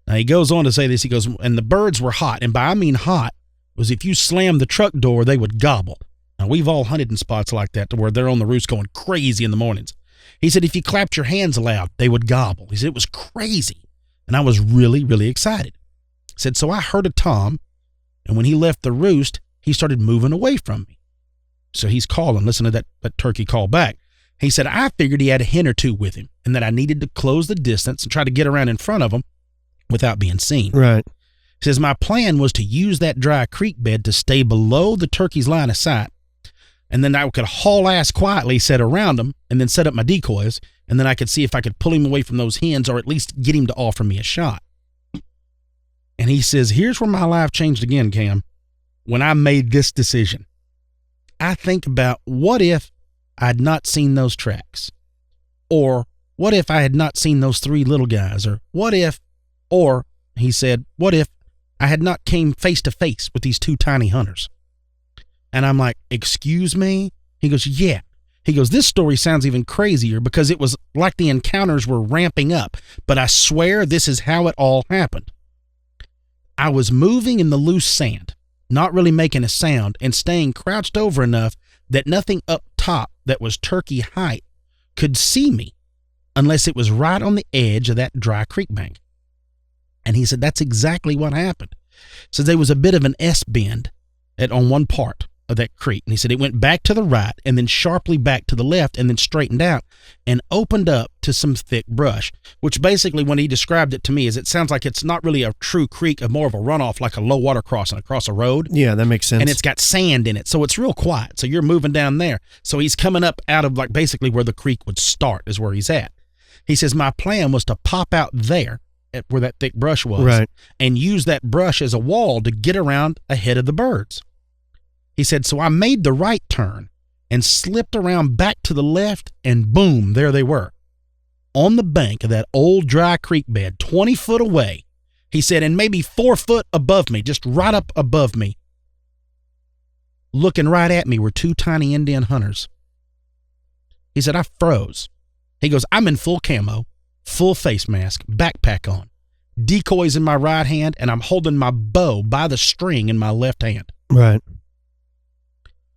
Now, he goes on to say this. He goes, and the birds were hot, and by I mean hot was if you slammed the truck door, they would gobble. Now, we've all hunted in spots like that to where they're on the roost going crazy in the mornings. He said if you clapped your hands loud, they would gobble. He said it was crazy, and I was really, really excited. He said, so I heard a tom, and when he left the roost, he started moving away from me. So he's calling. Listen to that turkey call back. He said, I figured he had a hen or two with him and that I needed to close the distance and try to get around in front of him without being seen. Right. He says, my plan was to use that dry creek bed to stay below the turkey's line of sight. And then I could haul ass quietly, set around him, and then set up my decoys. And then I could see if I could pull him away from those hens or at least get him to offer me a shot. And he says, here's where my life changed again, Cam, when I made this decision. I think about what if I had not seen those tracks? Or what if I had not seen those 3 little guys? Or he said, what if I had not came face to face with these 2 tiny hunters? And I'm like, excuse me? He goes, yeah. He goes, this story sounds even crazier because it was like the encounters were ramping up, but I swear this is how it all happened. I was moving in the loose sand, not really making a sound, and staying crouched over enough that nothing up top that was turkey height could see me unless it was right on the edge of that dry creek bank. And he said that's exactly what happened. So there was a bit of an S bend on one part, of that creek. And he said it went back to the right and then sharply back to the left and then straightened out and opened up to some thick brush, which basically when he described it to me is it sounds like it's not really a true creek, more of a runoff, like a low water crossing across a road. Yeah, that makes sense. And it's got sand in it, so it's real quiet. So you're moving down there. So he's coming up out of like basically where the creek would start is where he's at. He says, my plan was to pop out there at where that thick brush was, right, and use that brush as a wall to get around ahead of the birds. He said, so I made the right turn and slipped around back to the left, and boom, there they were. On the bank of that old dry creek bed, 20 foot away, he said, and maybe 4 foot above me, just right up above me, looking right at me were 2 tiny Indian hunters. He said, I froze. He goes, I'm in full camo, full face mask, backpack on, decoys in my right hand, and I'm holding my bow by the string in my left hand. Right.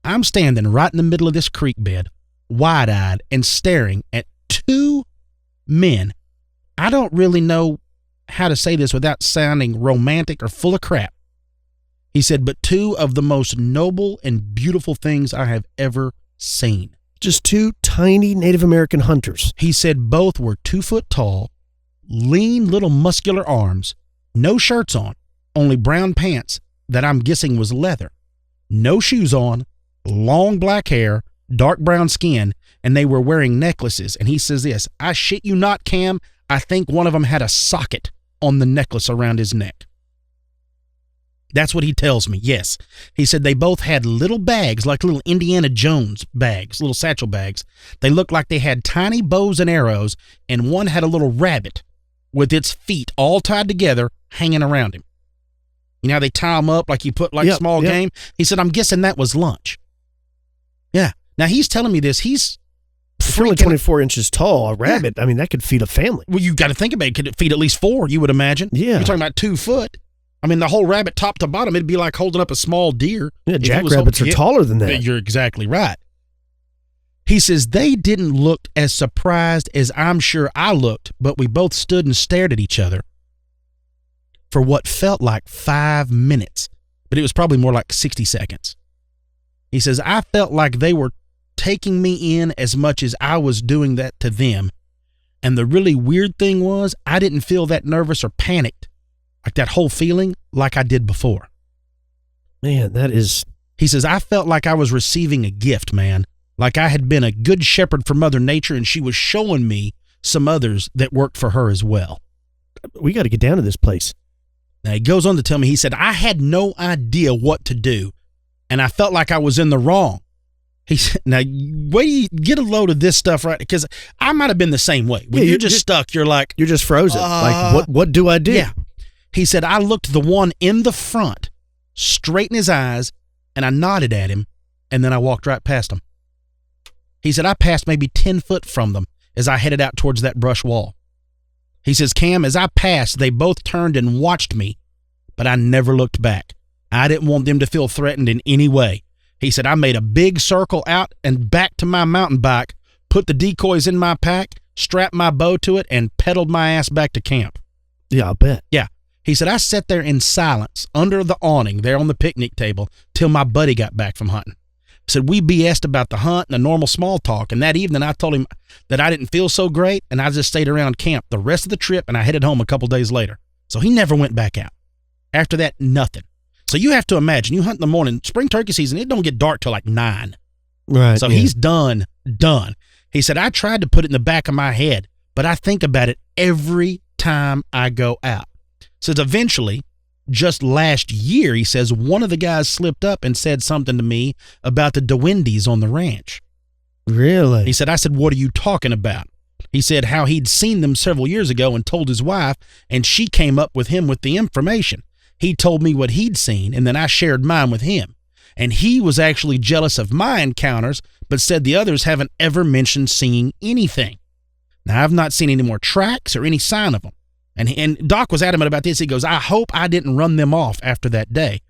I'm standing right in the middle of this creek bed, wide-eyed and staring at 2 men. I don't really know how to say this without sounding romantic or full of crap. He said, but 2 of the most noble and beautiful things I have ever seen. Just 2 tiny Native American hunters. He said both were 2 foot tall, lean little muscular arms, no shirts on, only brown pants that I'm guessing was leather, no shoes on, long black hair, dark brown skin, and they were wearing necklaces. And he says this, I shit you not, Cam, I think one of them had a socket on the necklace around his neck. That's what he tells me, yes. He said they both had little bags, like little Indiana Jones bags, little satchel bags. They looked like they had tiny bows and arrows, and one had a little rabbit with its feet all tied together hanging around him. You know how they tie them up like you put like small game? He said, I'm guessing that was lunch. Yeah. Now he's telling me this. He's only 24 inches tall. A rabbit, yeah. I mean, that could feed a family. Well, you got to think about it. Could it feed at least 4, you would imagine? Yeah. You're talking about 2 foot. I mean, the whole rabbit top to bottom, it'd be like holding up a small deer. Yeah, jackrabbits are taller than that. You're exactly right. He says they didn't look as surprised as I'm sure I looked, but we both stood and stared at each other for what felt like 5 minutes, but it was probably more like 60 seconds. He says, I felt like they were taking me in as much as I was doing that to them. And the really weird thing was I didn't feel that nervous or panicked, like that whole feeling like I did before. Man, that is... He says, I felt like I was receiving a gift, man. Like I had been a good shepherd for Mother Nature and she was showing me some others that worked for her as well. We got to get down to this place. Now he goes on to tell me, he said, I had no idea what to do and I felt like I was in the wrong. He said, now wait till you get a load of this stuff, right? Because I might have been the same way. When you're just stuck, you're like... You're just frozen. Like, what do I do? Yeah. He said, I looked the one in the front, straight in his eyes, and I nodded at him, and then I walked right past him. He said, I passed maybe 10 foot from them as I headed out towards that brush wall. He says, Cam, as I passed, they both turned and watched me, but I never looked back. I didn't want them to feel threatened in any way. He said, I made a big circle out and back to my mountain bike, put the decoys in my pack, strapped my bow to it, and pedaled my ass back to camp. Yeah, I'll bet. Yeah. He said, I sat there in silence under the awning there on the picnic table till my buddy got back from hunting. He said, we BS'd about the hunt and the normal small talk, and that evening I told him that I didn't feel so great, and I just stayed around camp the rest of the trip, and I headed home a couple days later. So he never went back out. After that, nothing. So you have to imagine, you hunt in the morning, spring turkey season, it don't get dark till like 9. Right. So he's done. He said, I tried to put it in the back of my head, but I think about it every time I go out. Says eventually, just last year, he says, one of the guys slipped up and said something to me about the Dewindies on the ranch. Really? He said, I said, what are you talking about? He said how he'd seen them several years ago and told his wife, and she came up with him with the information. He told me what he'd seen, and then I shared mine with him. And he was actually jealous of my encounters, but said the others haven't ever mentioned seeing anything. Now, I've not seen any more tracks or any sign of them. And Doc was adamant about this. He goes, I hope I didn't run them off after that day.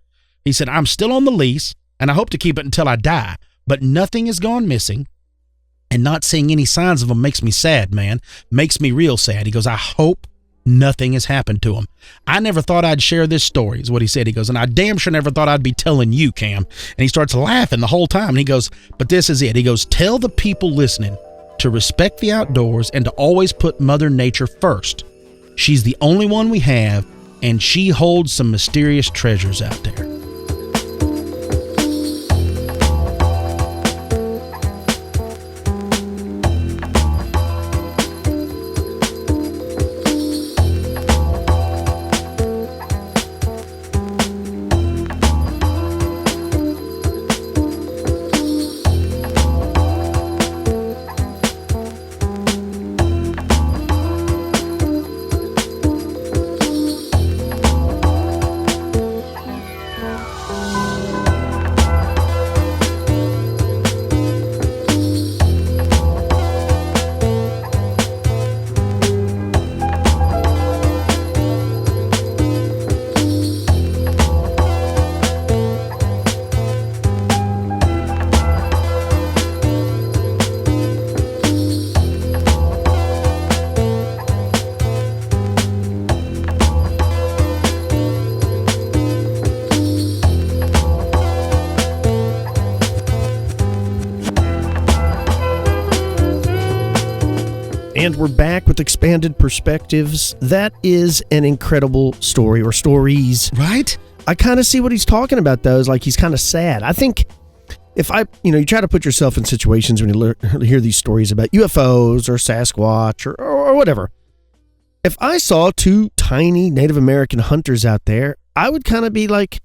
He said, I'm still on the lease, and I hope to keep it until I die, but nothing has gone missing, and not seeing any signs of them makes me sad, man. Makes me real sad. He goes, I hope Nothing has happened to him. I never thought I'd share this story, is what he said. He goes, and I damn sure never thought I'd be telling you, Cam. And he starts laughing the whole time. And he goes, but this is it. He goes, tell the people listening to respect the outdoors and to always put Mother Nature first. She's the only one we have, and she holds some mysterious treasures out there. And we're back with expanded perspectives. That is an incredible story, or stories. Right? I kind of see what he's talking about, though. Is like he's kind of sad. I think if you try to put yourself in situations when you hear these stories about UFOs or Sasquatch or whatever. If I saw two tiny Native American hunters out there, I would kind of be like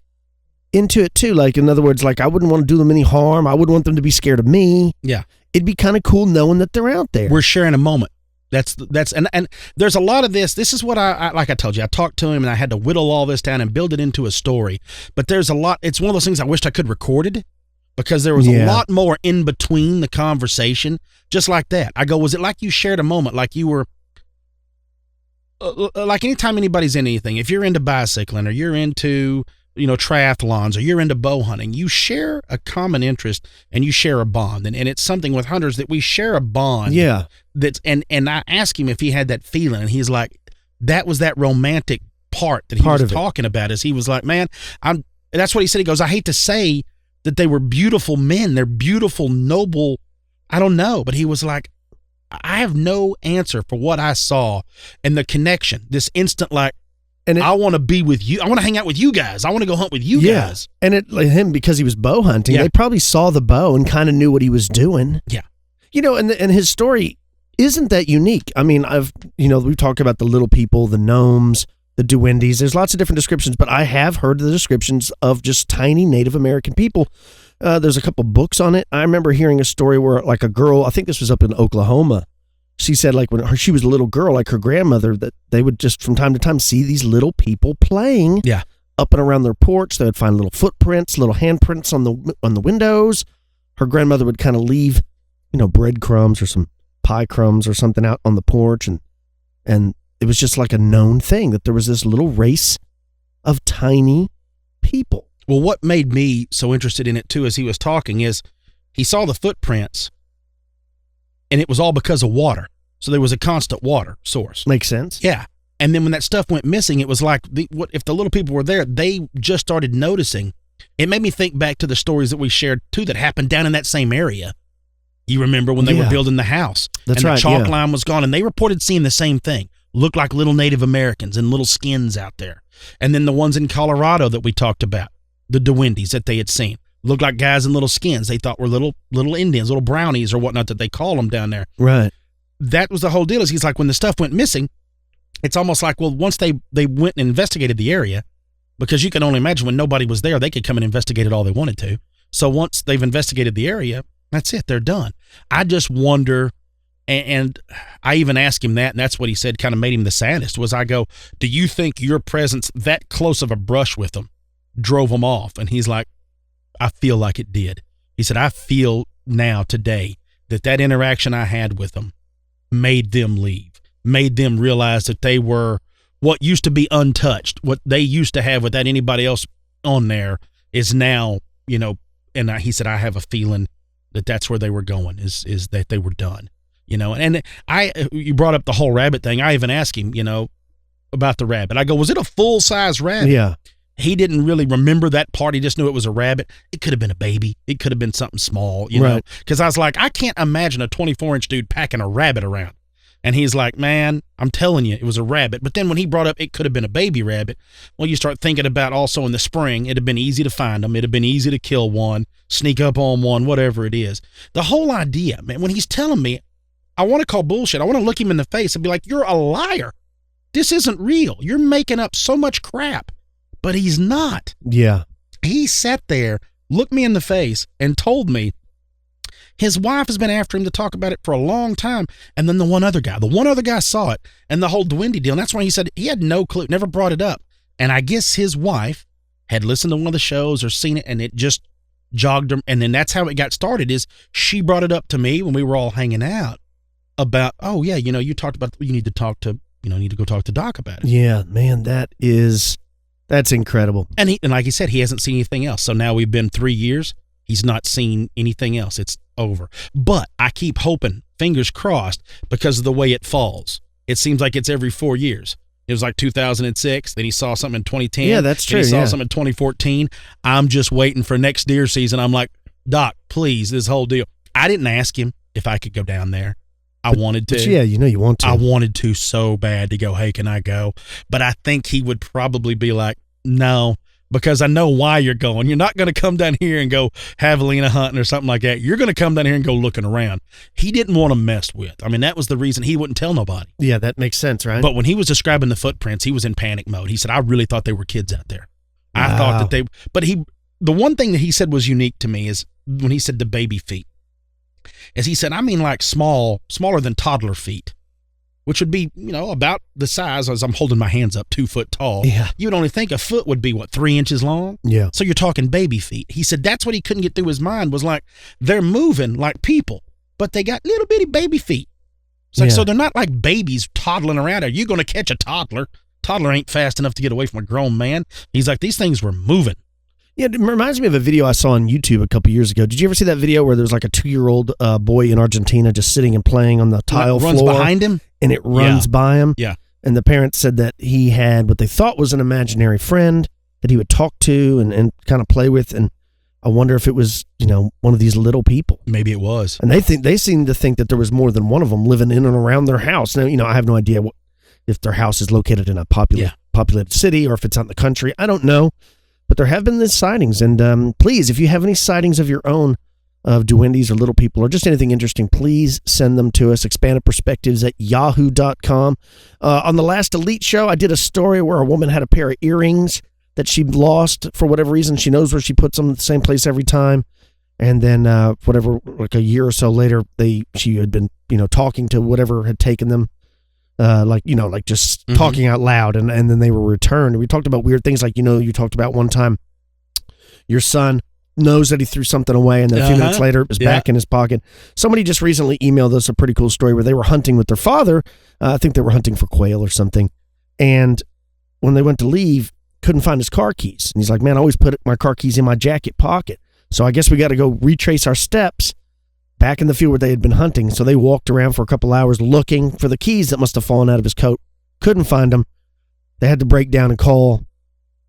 into it too. Like, in other words, like I wouldn't want to do them any harm. I wouldn't want them to be scared of me. Yeah. It'd be kind of cool knowing that they're out there. We're sharing a moment. That's and there's a lot of this. This is what I like I told you. I talked to him and I had to whittle all this down and build it into a story. But there's a lot. It's one of those things I wished I could recorded, because there was a lot more in between the conversation. Just like that. I go, was it like you shared a moment, like you were like anytime anybody's in anything, if you're into bicycling or you're into triathlons or you're into bow hunting, you share a common interest and you share a bond. And it's something with hunters that we share a bond. Yeah. That's and I asked him if he had that feeling, and he's like, that was that romantic part that he was talking about. Is he was like, man, that's what he said. He goes, I hate to say that they were beautiful men. They're beautiful, noble. I don't know. But he was like, I have no answer for what I saw and the connection, this instant, like, and I want to be with you. I want to hang out with you guys. I want to go hunt with you guys. And him, because he was bow hunting, they probably saw the bow and kind of knew what he was doing. Yeah. And his story isn't that unique. I mean, we've talked about the little people, the gnomes, the duendes. There's lots of different descriptions, but I have heard the descriptions of just tiny Native American people. There's a couple books on it. I remember hearing a story where, like, a girl, I think this was up in Oklahoma, she said, like, when she was a little girl, like her grandmother, that they would just from time to time see these little people playing up and around their porch. They would find little footprints, little handprints on the windows. Her grandmother would kind of leave, breadcrumbs or some pie crumbs or something out on the porch. And it was just like a known thing that there was this little race of tiny people. Well, what made me so interested in it, too, as he was talking, is he saw the footprints, and it was all because of water. So there was a constant water source. Makes sense. Yeah. And then when that stuff went missing, it was like, if the little people were there, they just started noticing. It made me think back to the stories that we shared, too, that happened down in that same area. You remember when they were building the house. That's right. The chalk line was gone, and they reported seeing the same thing. Looked like little Native Americans and little skins out there. And then the ones in Colorado that we talked about, the duendes that they had seen, looked like guys in little skins they thought were little Indians, little brownies or whatnot that they call them down there. Right. That was the whole deal. Is he's like, when the stuff went missing, it's almost like, well, once they went and investigated the area, because you can only imagine when nobody was there, they could come and investigate it all they wanted to. So once they've investigated the area, that's it. They're done. I just wonder, and I even asked him that, and that's what he said kind of made him the saddest, was I go, do you think your presence that close of a brush with them drove them off? And he's like, I feel like it did. He said, I feel now today that interaction I had with them made them leave, made them realize that they were what used to be untouched, what they used to have without anybody else on there is now, and he said, I have a feeling that that's where they were going, is that they were done, and you brought up the whole rabbit thing. I even asked him, about the rabbit. I go, was it a full-size rabbit? Yeah. He didn't really remember that part. He just knew it was a rabbit. It could have been a baby. It could have been something small, you know? Because I was like, I can't imagine a 24-inch dude packing a rabbit around. And he's like, man, I'm telling you, it was a rabbit. But then when he brought up it could have been a baby rabbit, well, you start thinking about also in the spring, it'd have been easy to find them. It'd have been easy to kill one, sneak up on one, whatever it is. The whole idea, man, when he's telling me, I want to call bullshit. I want to look him in the face and be like, you're a liar. This isn't real. You're making up so much crap. But he's not. Yeah. He sat there, looked me in the face, and told me his wife has been after him to talk about it for a long time. And then the one other guy saw it, and the whole Dwindy deal. And that's why he said he had no clue, never brought it up. And I guess his wife had listened to one of the shows or seen it, and it just jogged him. And then that's how it got started, is she brought it up to me when we were all hanging out about, oh, yeah, you talked about, you need to go talk to Doc about it. Yeah, man, that's incredible. And like he said, he hasn't seen anything else. So now we've been 3 years. He's not seen anything else. It's over. But I keep hoping, fingers crossed, because of the way it falls. It seems like it's every 4 years. It was like 2006. Then he saw something in 2010. Yeah, that's true. Then he saw something in 2014. I'm just waiting for next deer season. I'm like, Doc, please, this whole deal. I didn't ask him if I could go down there. I wanted to. But yeah, you want to. I wanted to so bad to go, hey, can I go? But I think he would probably be like, no, because I know why you're going. You're not going to come down here and go javelina hunting or something like that. You're going to come down here and go looking around. He didn't want to mess with. I mean, that was the reason he wouldn't tell nobody. Yeah, that makes sense, right? But when he was describing the footprints, he was in panic mode. He said, I really thought they were kids out there. Wow. I thought that the one thing that he said was unique to me is when he said the baby feet. As he said, I mean like smaller than toddler feet, which would be, about the size as I'm holding my hands up, 2 foot tall. Yeah. You would only think a foot would be, 3 inches long? Yeah. So you're talking baby feet. He said that's what he couldn't get through his mind was like, they're moving like people, but they got little bitty baby feet. It's like, so they're not like babies toddling around. Are you going to catch a toddler? Toddler ain't fast enough to get away from a grown man. He's like, these things were moving. Yeah, it reminds me of a video I saw on YouTube a couple years ago. Did you ever see that video where there's like a 2-year-old boy in Argentina just sitting and playing on the tile floor? Runs behind him? And it runs by him. Yeah. And the parents said that he had what they thought was an imaginary friend that he would talk to and kind of play with. And I wonder if it was, one of these little people. Maybe it was. And they seem to think that there was more than one of them living in and around their house. Now, I have no idea if their house is located in a populated city or if it's out in the country. I don't know. But there have been these sightings, and please, if you have any sightings of your own of duendes or little people or just anything interesting, please send them to us, expandedperspectives@yahoo.com. On the last Elite show, I did a story where a woman had a pair of earrings that she lost for whatever reason. She knows where she puts them, the same place every time. And then like a year or so later, she had been, talking to whatever had taken them. Talking out loud, and then they were returned. We talked about weird things like, you talked about one time your son knows that he threw something away, and then a few minutes later it was back in his pocket. Somebody just recently emailed us a pretty cool story where they were hunting with their father. I think they were hunting for quail or something. And when they went to leave, couldn't find his car keys. And he's like, man, I always put my car keys in my jacket pocket. So I guess we got to go retrace our steps back in the field where they had been hunting. So they walked around for a couple hours looking for the keys that must have fallen out of his coat. Couldn't find them. They had to break down and call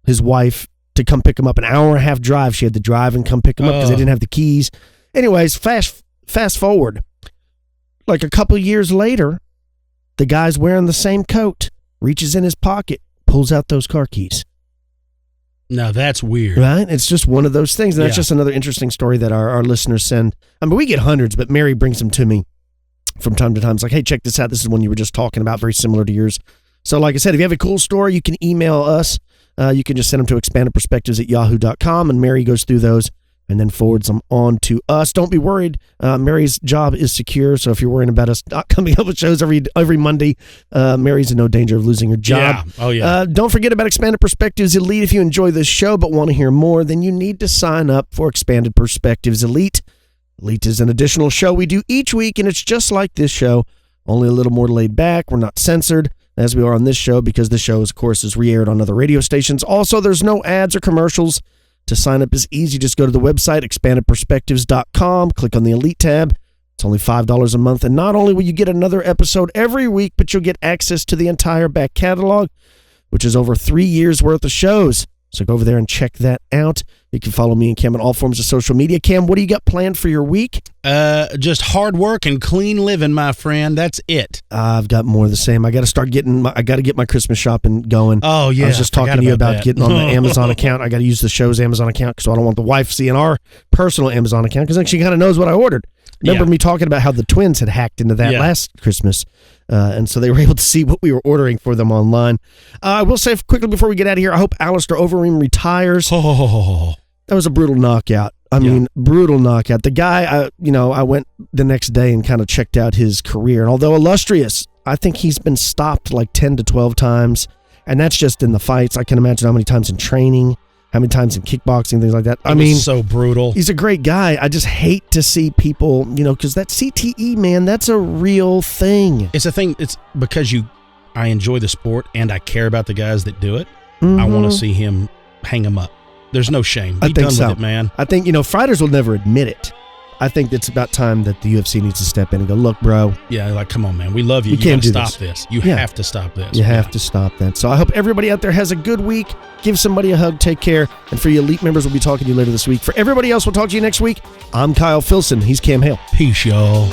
his wife to come pick him up. An hour and a half drive. She had to drive and come pick him up because they didn't have the keys. Anyways, fast forward. Like a couple years later, the guy's wearing the same coat, reaches in his pocket, pulls out those car keys. Now that's weird. Right? It's just one of those things. And that's just another interesting story that our listeners send. I mean, we get hundreds, but Mary brings them to me from time to time. It's like, hey, check this out. This is one you were just talking about, very similar to yours. So like I said, if you have a cool story, you can email us. You can just send them to expandedperspectives@yahoo.com, and Mary goes through those and then forwards them on to us. Don't be worried. Mary's job is secure, so if you're worrying about us not coming up with shows every Monday, Mary's in no danger of losing her job. Yeah. Oh, yeah. Don't forget about Expanded Perspectives Elite. If you enjoy this show but want to hear more, then you need to sign up for Expanded Perspectives Elite. Elite is an additional show we do each week, and it's just like this show, only a little more laid back. We're not censored as we are on this show because this show, of course, is re-aired on other radio stations. Also, there's no ads or commercials. To sign up is easy. Just go to the website, expandedperspectives.com, click on the Elite tab. It's It's only $5 a month, and not only will you get another episode every week, but you'll get access to the entire back catalog, which is over 3 years worth of shows. So go over there and check that out. You can follow me and Cam on all forms of social media. Cam, what do you got planned for your week? Just hard work and clean living, my friend. That's it. I've got more of the same. I got to get my Christmas shopping going. Oh, yeah. I was just talking to you about getting on the Amazon account. I got to use the show's Amazon account, so I don't want the wife seeing our personal Amazon account, because then she kind of knows what I ordered. Remember me talking about how the twins had hacked into that last Christmas, and so they were able to see what we were ordering for them online. I will say quickly before we get out of here, I hope Alistair Overeem retires. Oh. That was a brutal knockout. I mean, brutal knockout. The guy, I went the next day and kind of checked out his career. And although illustrious, I think he's been stopped like 10 to 12 times. And that's just in the fights. I can imagine how many times in training, how many times in kickboxing, things like that. I mean, so brutal. He's a great guy. I just hate to see people, because that CTE, man, that's a real thing. It's a thing. It's because I enjoy the sport and I care about the guys that do it. Mm-hmm. I want to see him hang him up. There's no shame. Be done with it, man. I think, fighters will never admit it. I think it's about time that the UFC needs to step in and go, look, bro. Yeah, like, come on, man. We love you. You can't stop this. You have to stop this. You have to stop that. So I hope everybody out there has a good week. Give somebody a hug. Take care. And for you elite members, we'll be talking to you later this week. For everybody else, we'll talk to you next week. I'm Kyle Filson. He's Cam Hale. Peace, y'all.